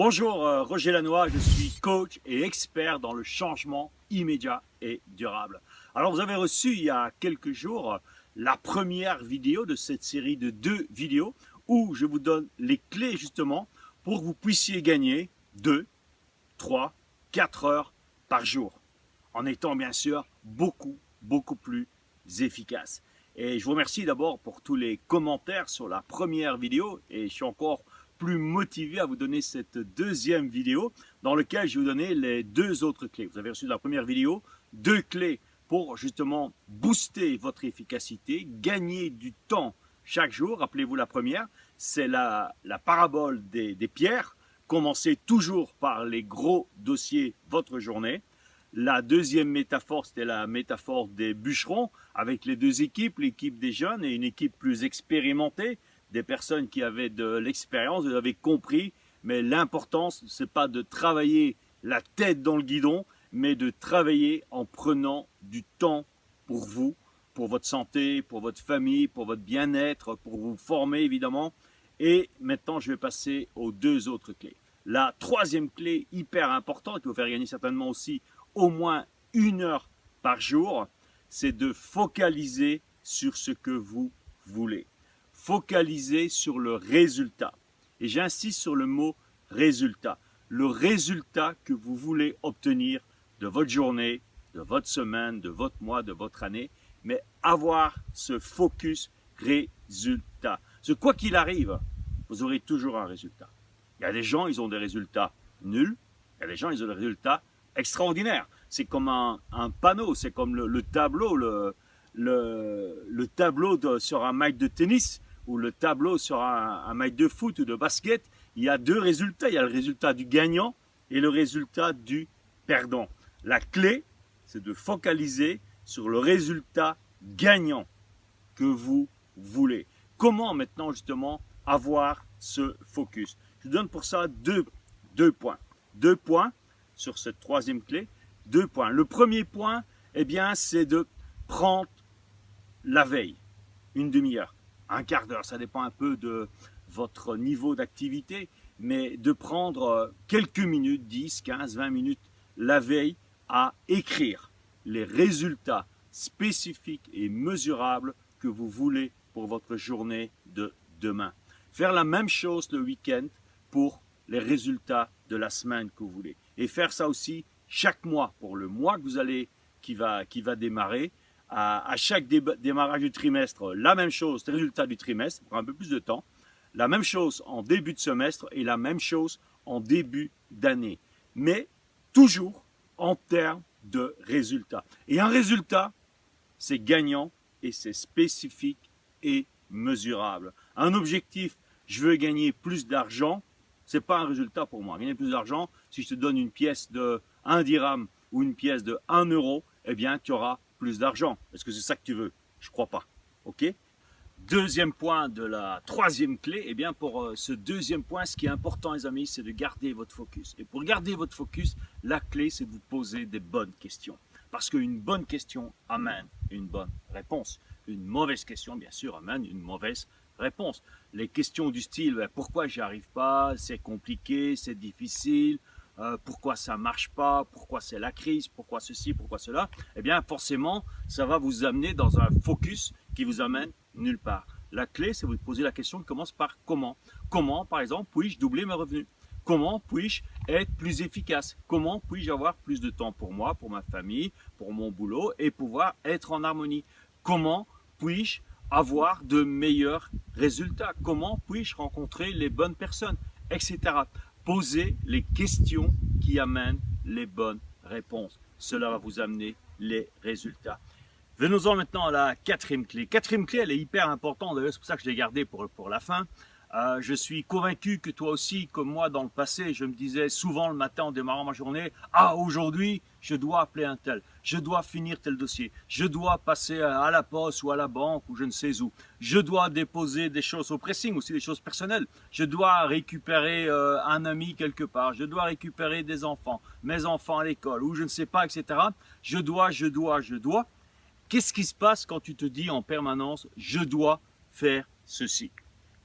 Bonjour, Roger Lannoy, je suis coach et expert dans le changement immédiat et durable. Alors vous avez reçu il y a quelques jours la première vidéo de cette série de 2 vidéos où je vous donne les clés justement pour que vous puissiez gagner 2, 3, 4 heures par jour en étant bien sûr beaucoup plus efficace. Et je vous remercie d'abord pour tous les commentaires sur la première vidéo et je suis encore plus motivé à vous donner cette deuxième vidéo dans laquelle je vais vous donner les 2 autres clés. Vous avez reçu dans la première vidéo 2 clés pour justement booster votre efficacité, gagner du temps chaque jour. Rappelez-vous la première, c'est la parabole des pierres. Commencez toujours par les gros dossiers votre journée. La deuxième métaphore, c'était la métaphore des bûcherons avec les 2 équipes, l'équipe des jeunes et une équipe plus expérimentée. Des personnes qui avaient de l'expérience, vous avez compris, mais l'importance, ce n'est pas de travailler la tête dans le guidon, mais de travailler en prenant du temps pour vous, pour votre santé, pour votre famille, pour votre bien-être, pour vous former évidemment. Et maintenant, je vais passer aux 2 autres clés. La troisième clé hyper importante, qui va vous faire gagner certainement aussi au moins 1 heure par jour, c'est de focaliser sur ce que vous voulez. Focaliser sur le résultat. Et j'insiste sur le mot résultat. Le résultat que vous voulez obtenir de votre journée, de votre semaine, de votre mois, de votre année, mais avoir ce focus résultat. Parce que quoi qu'il arrive, vous aurez toujours un résultat. Il y a des gens, ils ont des résultats nuls. Il y a des gens, ils ont des résultats extraordinaires. C'est comme un panneau, c'est comme le tableau, le tableau sur un match de tennis ou le tableau sur un match de foot ou de basket. Il y a 2 résultats. Il y a le résultat du gagnant et le résultat du perdant. La clé, c'est de focaliser sur le résultat gagnant que vous voulez. Comment maintenant justement avoir ce focus? Je vous donne pour ça deux points. 2 points sur cette troisième clé. 2 points. Le premier point, eh bien, c'est de prendre la veille, une demi-heure, un quart d'heure, ça dépend un peu de votre niveau d'activité, mais de prendre quelques minutes, 10, 15, 20 minutes la veille à écrire les résultats spécifiques et mesurables que vous voulez pour votre journée de demain. Faire la même chose le week-end pour les résultats de la semaine que vous voulez. Et faire ça aussi chaque mois, pour le mois que vous allez, qui va démarrer. À chaque démarrage du trimestre, la même chose, les résultats du trimestre, pour un peu plus de temps. La même chose en début de semestre et la même chose en début d'année. Mais toujours en termes de résultats. Et un résultat, c'est gagnant et c'est spécifique et mesurable. Un objectif, je veux gagner plus d'argent, ce n'est pas un résultat pour moi. Gagner plus d'argent, si je te donne une pièce de 1 dirham ou une pièce de 1 euro, eh bien, tu auras plus d'argent. Est-ce que c'est ça que tu veux? Je ne crois pas. OK? Deuxième point de la troisième clé, eh bien, pour ce deuxième point, ce qui est important, les amis, c'est de garder votre focus. Et pour garder votre focus, la clé, c'est de vous poser des bonnes questions. Parce qu'une bonne question amène une bonne réponse. Une mauvaise question, bien sûr, amène une mauvaise réponse. Les questions du style, pourquoi j'y arrive pas? C'est compliqué, c'est difficile. Pourquoi ça ne marche pas, pourquoi c'est la crise, pourquoi ceci, pourquoi cela, eh bien forcément, ça va vous amener dans un focus qui vous amène nulle part. La clé, c'est de vous poser la question qui commence par comment. Comment, par exemple, puis-je doubler mes revenus? Comment puis-je être plus efficace? Comment puis-je avoir plus de temps pour moi, pour ma famille, pour mon boulot et pouvoir être en harmonie? Comment puis-je avoir de meilleurs résultats? Comment puis-je rencontrer les bonnes personnes, etc. Posez les questions qui amènent les bonnes réponses. Cela va vous amener les résultats. Venons-en maintenant à la quatrième clé. Quatrième clé, elle est hyper importante. D'ailleurs, c'est pour ça que je l'ai gardée pour la fin. Je suis convaincu que toi aussi, comme moi dans le passé, je me disais souvent le matin en démarrant ma journée, ah aujourd'hui, je dois appeler un tel, je dois finir tel dossier, je dois passer à la poste ou à la banque ou je ne sais où, je dois déposer des choses au pressing, aussi des choses personnelles, je dois récupérer un ami quelque part, je dois récupérer des enfants, mes enfants à l'école ou je ne sais pas, etc. Je dois. Qu'est-ce qui se passe quand tu te dis en permanence, je dois faire ceci?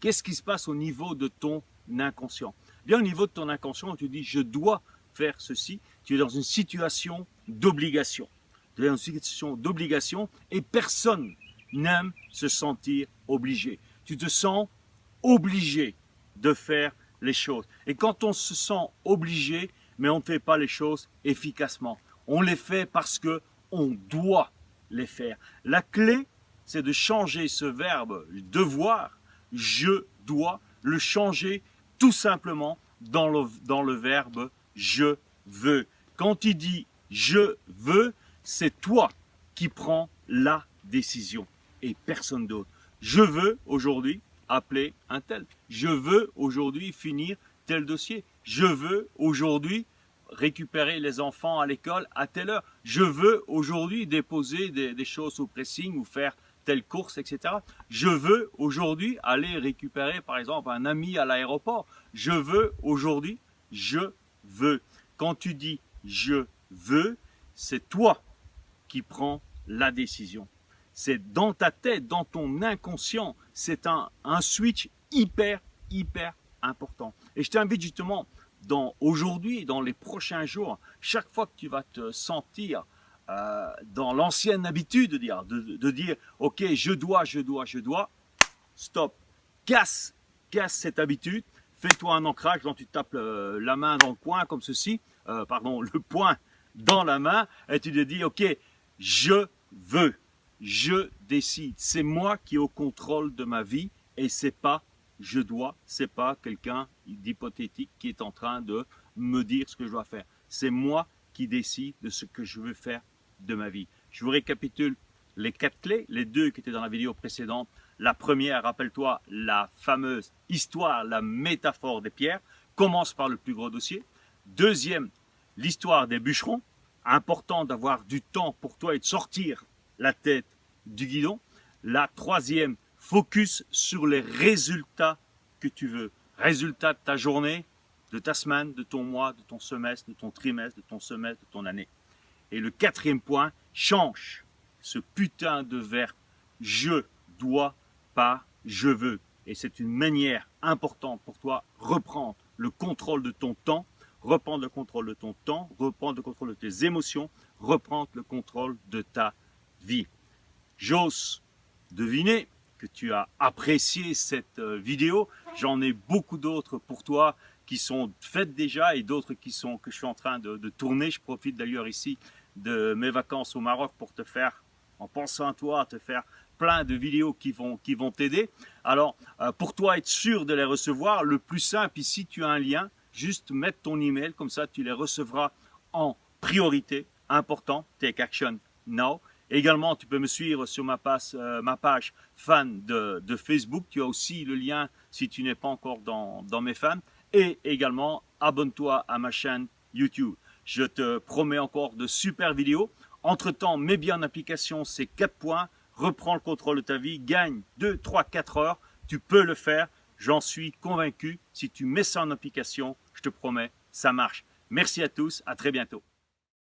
Qu'est-ce qui se passe au niveau de ton inconscient? bien au niveau de ton inconscient, tu dis je dois faire ceci, tu es dans une situation d'obligation. Tu es dans une situation d'obligation et personne n'aime se sentir obligé. Tu te sens obligé de faire les choses. Et quand on se sent obligé, mais on ne fait pas les choses efficacement. On les fait parce que on doit les faire. La clé, c'est de changer ce verbe devoir, je dois, le changer tout simplement dans le verbe je veux. Quand tu dis je veux, c'est toi qui prends la décision et personne d'autre. Je veux aujourd'hui appeler un tel. Je veux aujourd'hui finir tel dossier. Je veux aujourd'hui récupérer les enfants à l'école à telle heure. Je veux aujourd'hui déposer des choses au pressing ou faire telle course, etc. Je veux aujourd'hui aller récupérer par exemple un ami à l'aéroport. Je veux aujourd'hui, je veux. Quand tu dis je veux, c'est toi qui prends la décision. C'est dans ta tête, dans ton inconscient. C'est un switch hyper important. Et je t'invite justement aujourd'hui, dans les prochains jours, chaque fois que tu vas te sentir dans l'ancienne habitude de dire ok, je dois, stop, casse cette habitude, fais-toi un ancrage dont tu tapes la main dans le coin comme ceci, le poing dans la main et tu te dis ok, je veux, je décide, c'est moi qui ai au contrôle de ma vie et c'est pas je dois, c'est pas quelqu'un d'hypothétique qui est en train de me dire ce que je dois faire. C'est moi qui décide de ce que je veux faire de ma vie. Je vous récapitule les 4 clés, les 2 qui étaient dans la vidéo précédente. La première, rappelle-toi, la fameuse histoire, la métaphore des pierres. Commence par le plus gros dossier. Deuxième, l'histoire des bûcherons. Important d'avoir du temps pour toi et de sortir la tête du guidon. La troisième, focus sur les résultats que tu veux. Résultats de ta journée, de ta semaine, de ton mois, de ton semestre, de ton trimestre, de ton semestre, de ton année. Et le 4e point, change ce putain de verbe je dois pas je veux. Et c'est une manière importante pour toi, reprendre le contrôle de ton temps, reprendre le contrôle de ton temps, reprendre le contrôle de tes émotions, reprendre le contrôle de ta vie. J'ose deviner que tu as apprécié cette vidéo. J'en ai beaucoup d'autres pour toi qui sont faites déjà et d'autres que je suis en train de tourner. Je profite d'ailleurs ici de mes vacances au Maroc pour te faire, en pensant à toi, te faire plein de vidéos qui vont t'aider. Alors, pour toi être sûr de les recevoir, le plus simple ici, tu as un lien, juste mettre ton email, comme ça tu les recevras en priorité. Important, take action now. Également, tu peux me suivre sur ma page fan de Facebook. Tu as aussi le lien si tu n'es pas encore dans mes fans. Et également, abonne-toi à ma chaîne YouTube. Je te promets encore de super vidéos. Entre-temps, mets bien en application ces 4 points. Reprends le contrôle de ta vie. Gagne 2, 3, 4 heures. Tu peux le faire. J'en suis convaincu. Si tu mets ça en application, je te promets, ça marche. Merci à tous. À très bientôt.